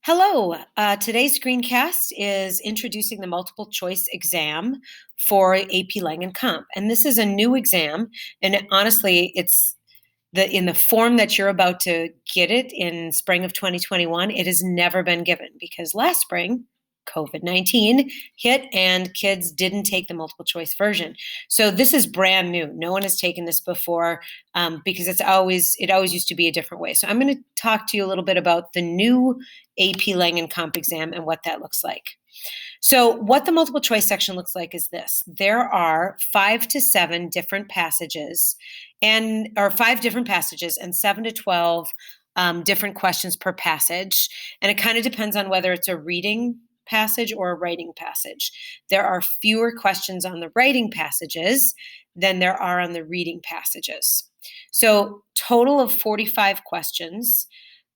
Hello. Today's screencast is introducing the multiple choice exam for AP Lang and Comp. And this is a new exam. And honestly, it's in the form that you're about to get it in spring of 2021. It has never been given because last spring, COVID-19 hit and kids didn't take the multiple choice version. So this is brand new. No one has taken this before because it always used to be a different way. So I'm going to talk to you a little bit about the new AP Lang and Comp exam and what that looks like. So what the multiple choice section looks like is this. There are 5 to 7 different passages or 5 different passages and 7 to 12 different questions per passage. And it kind of depends on whether it's a reading passage or a writing passage. There are fewer questions on the writing passages than there are on the reading passages. So total of 45 questions.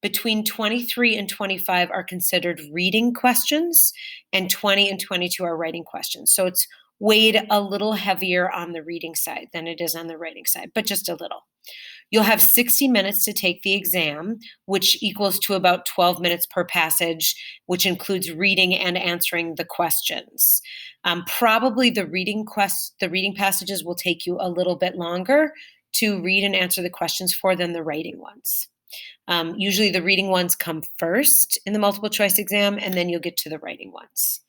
Between 23 and 25 are considered reading questions, and 20 and 22 are writing questions. So it's weighed a little heavier on the reading side than it is on the writing side, but just a little. You'll have 60 minutes to take the exam, which equals to about 12 minutes per passage, which includes reading and answering the questions. Probably the reading passages will take you a little bit longer to read and answer the questions for than the writing ones. Usually the reading ones come first in the multiple choice exam, and then you'll get to the writing ones.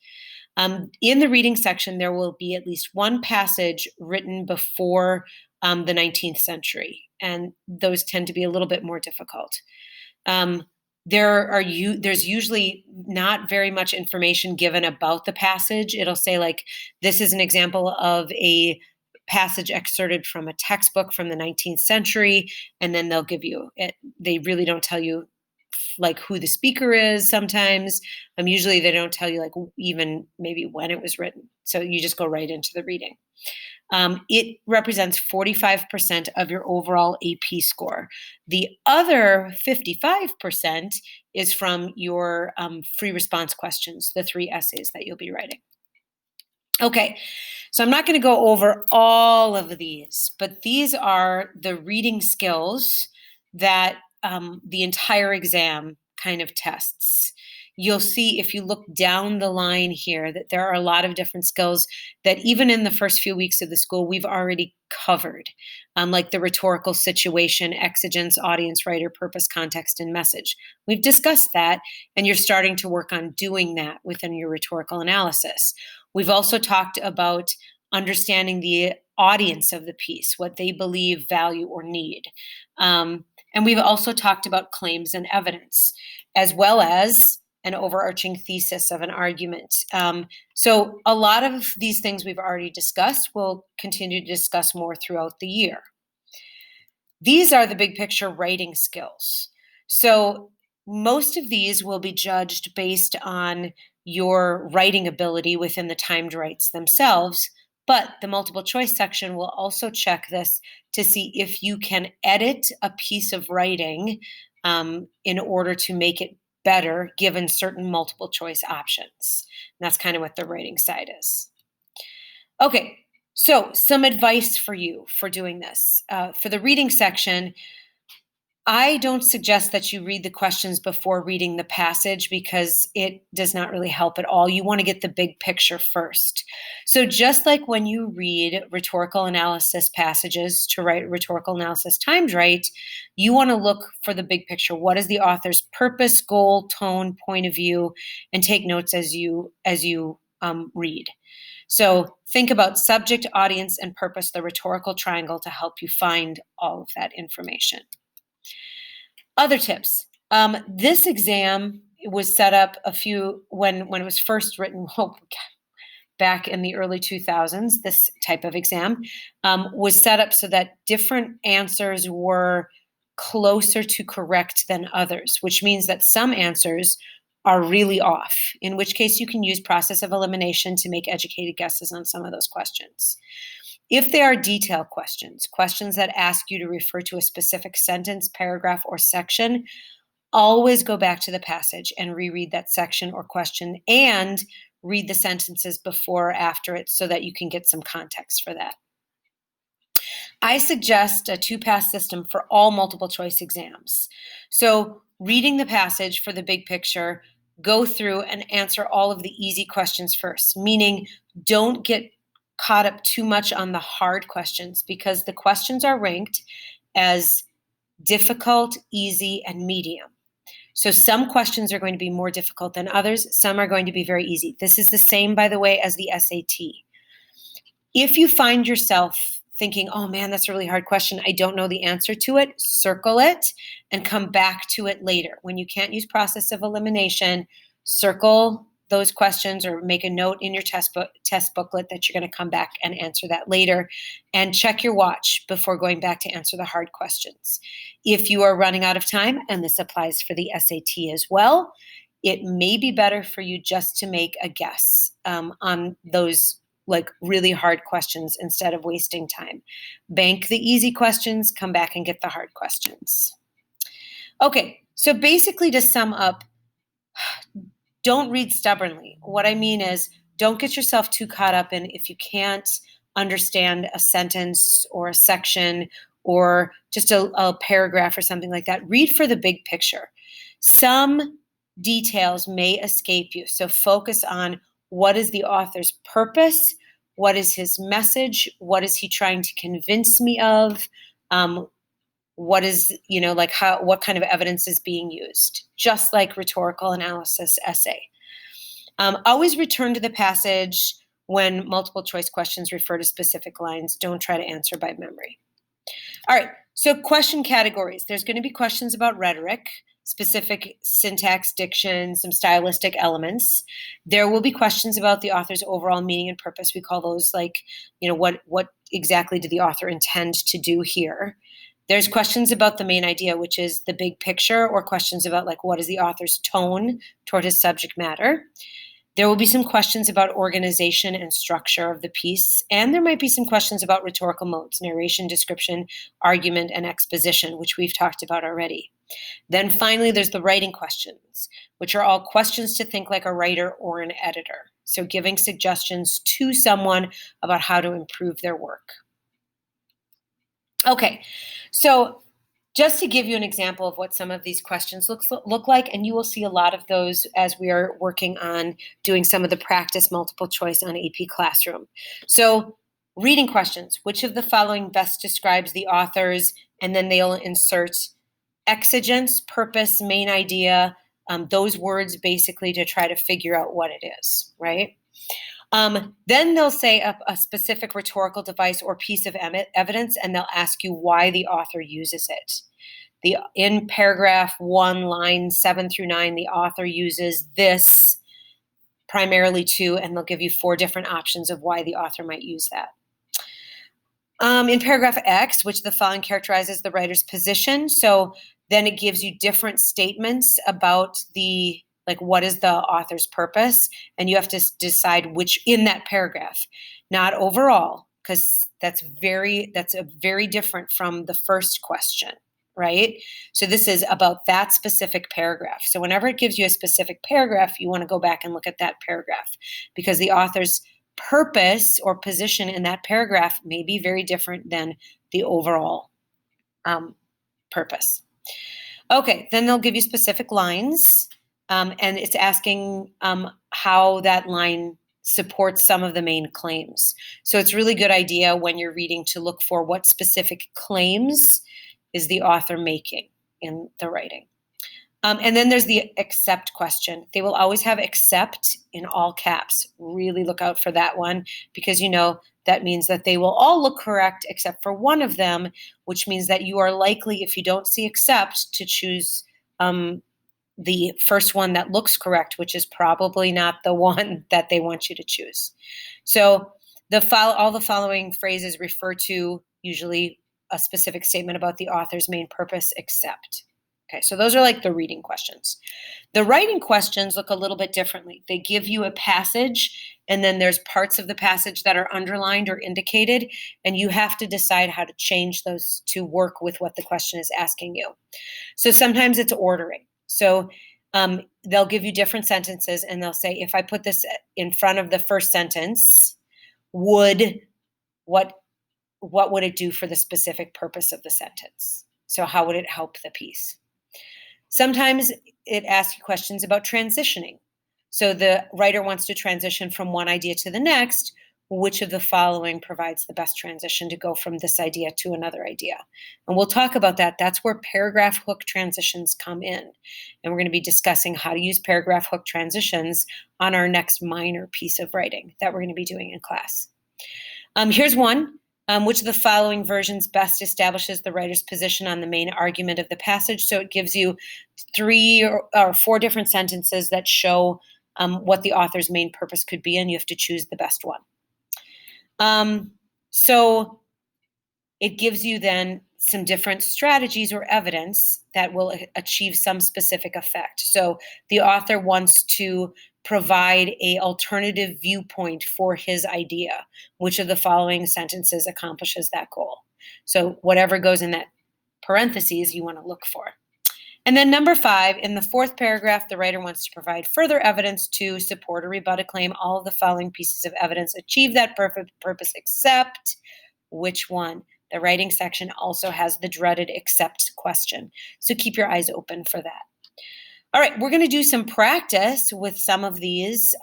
In the reading section, there will be at least one passage written before the 19th century, and those tend to be a little bit more difficult. There's usually not very much information given about the passage. It'll say like, this is an example of a passage excerpted from a textbook from the 19th century, and then they'll give you it. They really don't tell you like who the speaker is sometimes. Usually they don't tell you like even maybe when it was written. So you just go right into the reading. It represents 45% of your overall AP score. The other 55% is from your free response questions, the 3 essays that you'll be writing. Okay, so I'm not going to go over all of these, but these are the reading skills that the entire exam kind of tests. You'll see if you look down the line here that there are a lot of different skills that even in the first few weeks of the school we've already covered, like the rhetorical situation, exigence, audience, writer, purpose, context, and message. We've discussed that, and you're starting to work on doing that within your rhetorical analysis. We've also talked about understanding the audience of the piece, what they believe, value, or need. And we've also talked about claims and evidence, as well as an overarching thesis of an argument. So a lot of these things we've already discussed. We'll continue to discuss more throughout the year. These are the big picture writing skills. So most of these will be judged based on your writing ability within the timed rights themselves, but the multiple choice section will also check this to see if you can edit a piece of writing in order to make it better given certain multiple choice options. And that's kind of what the writing side is. Okay, so some advice for you for doing this. For the reading section, I don't suggest that you read the questions before reading the passage because it does not really help at all. You want to get the big picture first. So just like when you read rhetorical analysis passages to write rhetorical analysis timed right, you want to look for the big picture. What is the author's purpose, goal, tone, point of view, and take notes as you read. So think about subject, audience, and purpose, the rhetorical triangle, to help you find all of that information. Other tips. This exam was set up when it was first written, back in the early 2000s, this type of exam was set up so that different answers were closer to correct than others, which means that some answers are really off, in which case you can use process of elimination to make educated guesses on some of those questions. If they are detailed questions that ask you to refer to a specific sentence, paragraph, or section, always go back to the passage and reread that section or question and read the sentences before or after it so that you can get some context for that. I suggest a 2-pass system for all multiple choice exams. So reading the passage for the big picture, go through and answer all of the easy questions first, meaning don't get caught up too much on the hard questions because the questions are ranked as difficult, easy, and medium. So some questions are going to be more difficult than others. Some are going to be very easy. This is the same, by the way, as the SAT. If you find yourself thinking, oh man, that's a really hard question, I don't know the answer to it, circle it and come back to it later. When you can't use process of elimination, circle those questions or make a note in your test booklet that you're going to come back and answer that later, and check your watch before going back to answer the hard questions. If you are running out of time, and this applies for the SAT as well, it may be better for you just to make a guess on those like really hard questions instead of wasting time. Bank the easy questions, come back and get the hard questions. Okay, so basically to sum up, don't read stubbornly. What I mean is don't get yourself too caught up in if you can't understand a sentence or a section or just a paragraph or something like that. Read for the big picture. Some details may escape you, so focus on what is the author's purpose? What is his message? What is he trying to convince me of? What is, what kind of evidence is being used? Just like rhetorical analysis essay. Always return to the passage when multiple choice questions refer to specific lines. Don't try to answer by memory. All right, so question categories. There's going to be questions about rhetoric, specific syntax, diction, some stylistic elements. There will be questions about the author's overall meaning and purpose. We call those what exactly did the author intend to do here? There's questions about the main idea, which is the big picture, or questions about what is the author's tone toward his subject matter. There will be some questions about organization and structure of the piece, and there might be some questions about rhetorical modes, narration, description, argument, and exposition, which we've talked about already. Then finally, there's the writing questions, which are all questions to think like a writer or an editor. So giving suggestions to someone about how to improve their work. Okay, so just to give you an example of what some of these questions look like, and you will see a lot of those as we are working on doing some of the practice multiple choice on AP Classroom. So reading questions, which of the following best describes the author's, and then they'll insert exigence, purpose, main idea, those words basically to try to figure out what it is, right? Then they'll say a specific rhetorical device or piece of evidence, and they'll ask you why the author uses it. In paragraph 1, line 7 through 9, the author uses this primarily to, and they'll give you 4 different options of why the author might use that. In paragraph X, which the following characterizes the writer's position, so then it gives you different statements about what is the author's purpose, and you have to decide which in that paragraph, not overall, because that's very different from the first question, right? So this is about that specific paragraph. So whenever it gives you a specific paragraph, you want to go back and look at that paragraph, because the author's purpose or position in that paragraph may be very different than the overall purpose. Okay, then they'll give you specific lines. And it's asking how that line supports some of the main claims. So it's a really good idea when you're reading to look for what specific claims is the author making in the writing. And then there's the accept question. They will always have accept in all caps. Really look out for that one, because that means that they will all look correct except for one of them, which means that you are likely, if you don't see accept, to choose the first one that looks correct, which is probably not the one that they want you to choose. So all the following phrases refer to usually a specific statement about the author's main purpose, except. Okay, so those are the reading questions. The writing questions look a little bit differently. They give you a passage, and then there's parts of the passage that are underlined or indicated, and you have to decide how to change those to work with what the question is asking you. So sometimes it's ordering. So they'll give you different sentences, and they'll say, if I put this in front of the first sentence, what would it do for the specific purpose of the sentence? So how would it help the piece? Sometimes it asks you questions about transitioning. So the writer wants to transition from one idea to the next. Which of the following provides the best transition to go from this idea to another idea? And we'll talk about that. That's where paragraph hook transitions come in. And we're going to be discussing how to use paragraph hook transitions on our next minor piece of writing that we're going to be doing in class. Here's one. Which of the following versions best establishes the writer's position on the main argument of the passage? So it gives you 3 or 4 different sentences that show what the author's main purpose could be, and you have to choose the best one. So it gives you then some different strategies or evidence that will achieve some specific effect. So the author wants to provide an alternative viewpoint for his idea. Which of the following sentences accomplishes that goal? So whatever goes in that parentheses, you want to look for. And then number 5, in the 4th paragraph, the writer wants to provide further evidence to support or rebut a claim. All of the following pieces of evidence achieve that purpose except which one? The writing section also has the dreaded except question. So keep your eyes open for that. All right, we're going to do some practice with some of these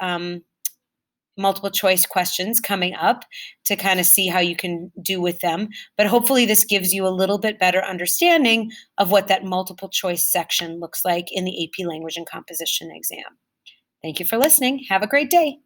multiple choice questions coming up to kind of see how you can do with them. But hopefully this gives you a little bit better understanding of what that multiple choice section looks like in the AP Language and Composition exam. Thank you for listening. Have a great day.